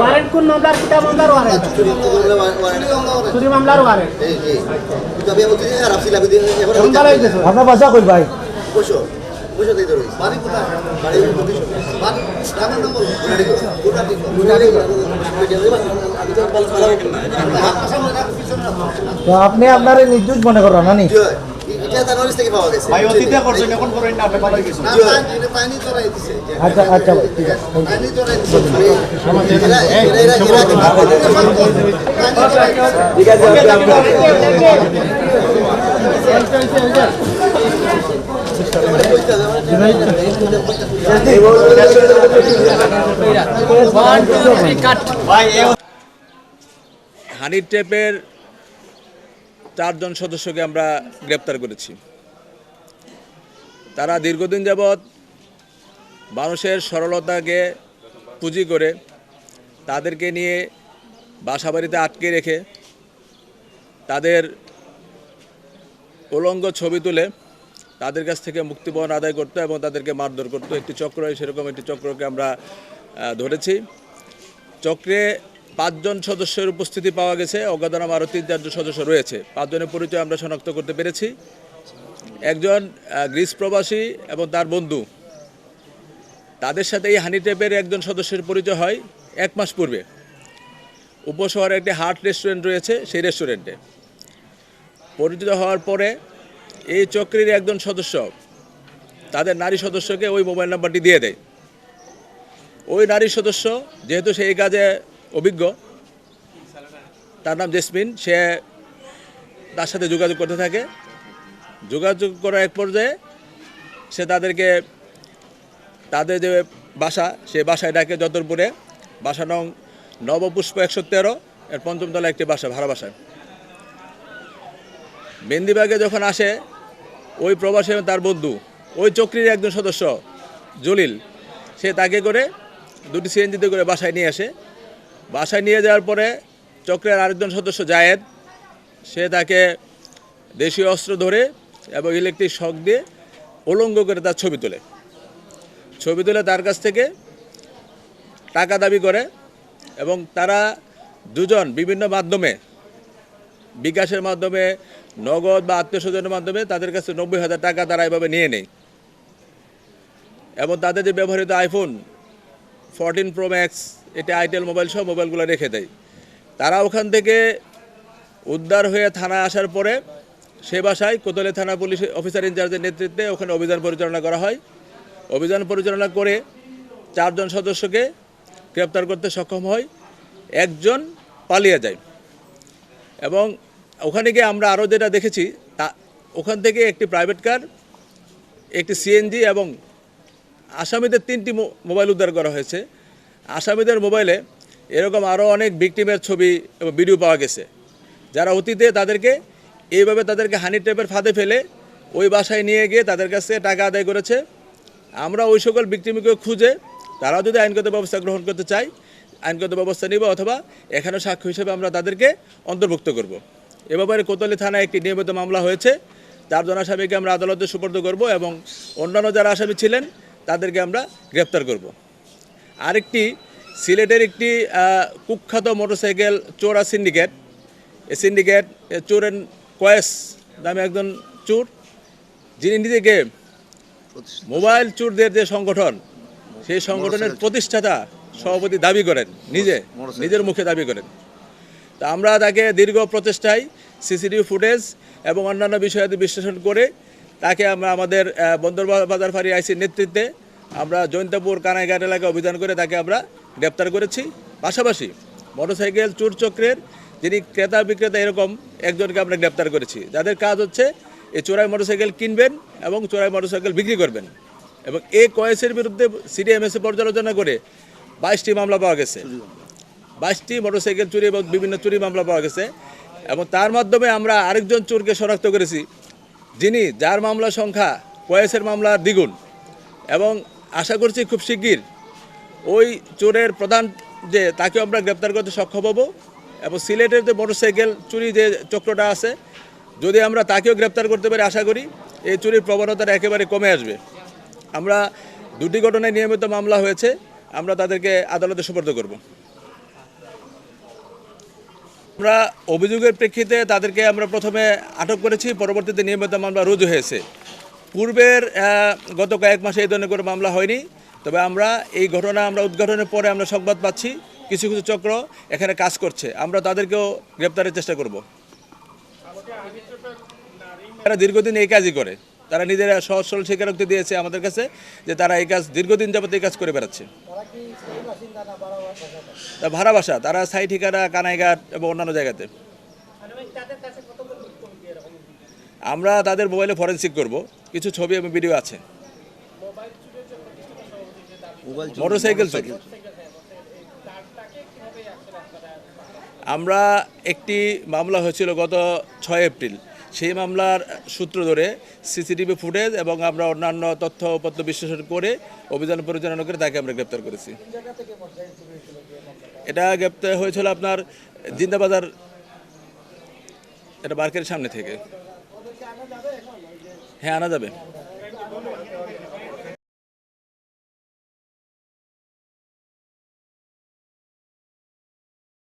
Warrant কোন মামলার কিটা মামলার ওয়ারেন্ট চুরি মামলার ওয়ারেন্ট আপনার বাসা কই ভাই? তো আপনি আপনার নির্দোষ মনে করেন না নি? আচ্ছা আচ্ছা ভাই, ঠিক আছে। হানি ট্র্যাপের 4 জন সদস্যকে আমরা গ্রেপ্তার করেছি। তারা দীর্ঘদিন যাবৎ মানুষের সরলতাকে পুঁজি করে তাদেরকে নিয়ে বাসাবাড়িতে আটকে রেখে তাদের উলঙ্গ ছবি তুলে তাদের কাছ থেকে মুক্তিপণ আদায় করতো এবং তাদেরকে মারধর করতো। একটি চক্র, সেরকম একটি চক্রকে আমরা ধরেছি। চক্রে 5 জন সদস্যের উপস্থিতি পাওয়া গেছে, অজ্ঞাতনামা আরও 3-4 জন সদস্য রয়েছে। 5 জনের পরিচয় আমরা শনাক্ত করতে পেরেছি। একজন গ্রিস প্রবাসী এবং তার বন্ধু, তাদের সাথে এই হানি ট্র্যাপের একজন সদস্যের পরিচয় হয় 1 মাস পূর্বে। উপশহরে একটি হার্ট রেস্টুরেন্ট রয়েছে, সেই রেস্টুরেন্টে পরিচিত হওয়ার পরে এই চক্রের একজন সদস্য তাদের নারী সদস্যকে ওই মোবাইল নাম্বারটি দিয়ে দেয়। ওই নারী সদস্য যেহেতু সেই কাজে অভিজ্ঞ, তার নাম জেসমিন, সে তার সাথে যোগাযোগ করতে থাকে। যোগাযোগ করার এক পর্যায়ে সে তাদেরকে তাদের যে বাসা, সে বাসায় ডাকে যতরপুরে, বাসা নং নবপুষ্প 113 এর 5ম তলা একটি বাসা, ভাড়া বাসায়। মেন্দিবাগে যখন আসে ওই প্রবাসী এবং তার বন্ধু, ওই চক্রীর একজন সদস্য জলিল, সে তাকে করে 2টি সিএনজিতে করে বাসায় নিয়ে আসে। বাসায় নিয়ে যাওয়ার পরে চক্রের আরেকজন সদস্য জায়েদ, সে তাকে দেশীয় অস্ত্র ধরে এবং ইলেকট্রিক শক দিয়ে উলঙ্গ করে তার ছবি তুলে তার কাছ থেকে টাকা দাবি করে এবং তারা দুজন বিভিন্ন মাধ্যমে, বিকাশের মাধ্যমে, নগদ বা আত্মীয় স্বজনের মাধ্যমে তাদের কাছে 90,000 টাকা তারা এভাবে নিয়ে নেয় এবং তাদের যে ব্যবহৃত আইফোন 14 প্রো ম্যাক্স, এটা আইটেল মোবাইল সহ মোবাইলগুলো রেখে দেয়। তারা ওখান থেকে উদ্ধার হয়ে থানায় আসার পরে সে বাসায় কোতোয়ালি থানা পুলিশ অফিসার ইনচার্জের নেতৃত্বে ওখানে অভিযান পরিচালনা করা হয়। অভিযান পরিচালনা করে 4 জন সদস্যকে গ্রেপ্তার করতে সক্ষম হয়। একজন পালিয়ে যায় এবং ওখানে গিয়ে আমরা আরও যেটা দেখেছি, তা ওখান থেকে একটি প্রাইভেট কার, একটি সিএনজি এবং আসামিদের 3টি মোবাইল উদ্ধার করা হয়েছে। আসামিদের মোবাইলে এরকম আরও অনেক ভিকটিমের ছবি এবং ভিডিও পাওয়া গেছে, যারা অতীতে তাদেরকে এইভাবে তাদেরকে হানি ট্র্যাপের ফাঁদে ফেলে ওই বাসায় নিয়ে গিয়ে তাদের কাছে টাকা আদায় করেছে। আমরা ওই সকল ভিকটিমকে খুঁজে তারাও যদি আইনগত ব্যবস্থা গ্রহণ করতে চাই, আইনগত ব্যবস্থা নিব, অথবা এখানে সাক্ষ্য হিসেবে আমরা তাদেরকে অন্তর্ভুক্ত করব। এ ব্যাপারে কোতোয়ালি থানায় একটি নিয়মিত মামলা হয়েছে। 4 জন আসামিকে আমরা আদালতে সুপর্দ করব এবং অন্যান্য যারা আসামি ছিলেন তাদেরকে আমরা গ্রেপ্তার করব। আরেকটি সিলেটের একটি কুখ্যাত মোটরসাইকেল চোরা সিন্ডিকেট, এই সিন্ডিকেট চোরের কয়েস নামে একজন চোর, যিনি নিজেকে মোবাইল চোরদের যে সংগঠন, সেই সংগঠনের প্রতিষ্ঠাতা সভাপতি দাবি করেন, নিজের মুখে দাবি করেন। তা আমরা তাকে দীর্ঘ প্রচেষ্টায় সিসিটিভি ফুটেজ এবং অন্যান্য বিষয়াদি বিশ্লেষণ করে তাকে আমরা আমাদের বন্দরবাজার ফাঁড়ি আইসির নেতৃত্বে আমরা জৈন্তাপুর কানাইঘাট এলাকায় অভিযান করে তাকে আমরা গ্রেপ্তার করেছি। পাশাপাশি মোটরসাইকেল চোর চক্রের যিনি ক্রেতা বিক্রেতা এরকম একজনকে আমরা গ্রেপ্তার করেছি, যাদের কাজ হচ্ছে এই চোরাই মোটরসাইকেল কিনবেন এবং চোরাই মোটরসাইকেল বিক্রি করবেন। এবং এই কয়েসের বিরুদ্ধে সিডিএমএসে পর্যালোচনা করে 22টি মামলা পাওয়া গেছে, 22টি মোটরসাইকেল চুরি এবং বিভিন্ন চুরি মামলা পাওয়া গেছে। এবং তার মাধ্যমে আমরা আরেকজন চোরকে শনাক্ত করেছি, যার মামলা সংখ্যা কয়েসের মামলার দ্বিগুণ, এবং আশা করছি খুব শিগগির ওই চোরের প্রধান যে তাকে আমরা গ্রেপ্তার করতে সক্ষম হব। এবং সিলেটের যে মোটরসাইকেল চুরি যে চক্রটা আছে, যদি আমরা তাকেও গ্রেপ্তার করতে পারি, আশা করি এই চুরির প্রবণতাটা একেবারে কমে আসবে। আমরা 2টি ঘটনায় নিয়মিত মামলা হয়েছে, আমরা তাদেরকে আদালতে সুপর্দ করব। আমরা অভিযোগের প্রেক্ষিতে তাদেরকে আমরা প্রথমে আটক করেছি, পরবর্তীতে নিয়মিত মামলা রুজু হয়েছে। পূর্বের গত কয়েক মাসে এই ধরনের কোনো মামলা হয়নি, তবে আমরা এই ঘটনা আমরা উদ্ঘাটনের পরে আমরা সংবাদ পাচ্ছি কিছু কিছু চক্র এখানে কাজ করছে, আমরা তাদেরকেও গ্রেপ্তারের চেষ্টা করব। তারা দীর্ঘদিন এই কাজই করে, তারা নিজেরা সহজ সরল স্বীকারোক্তি দিয়েছে আমাদের কাছে যে তারা এই কাজ দীর্ঘদিন যাবত এই কাজ করে বেড়াচ্ছে। তা ভাড়া বাসা, তারা স্থায়ী ঠিকানা কানাইঘাট এবং অন্যান্য জায়গাতে। আমরা তাদের মোবাইলে ফরেনসিক করব, কিছু ছবি এবং ভিডিও আছে। মোটরসাইকেল চুরি, আমরা একটি মামলা হয়েছিল গত 6 এপ্রিল, সেই মামলার সূত্র ধরে সিসিটিভি ফুটেজ এবং আমরা অন্যান্য তথ্যপত্র বিশ্লেষণ করে অভিযান পরিচালনা করে তাকে আমরা গ্রেপ্তার করেছি। এটা গ্রেপ্তার হয়েছিল আপনার জিন্দাবাজার, এটা মার্কেটের সামনে থেকে। হ্যাঁ, আনা যাবে।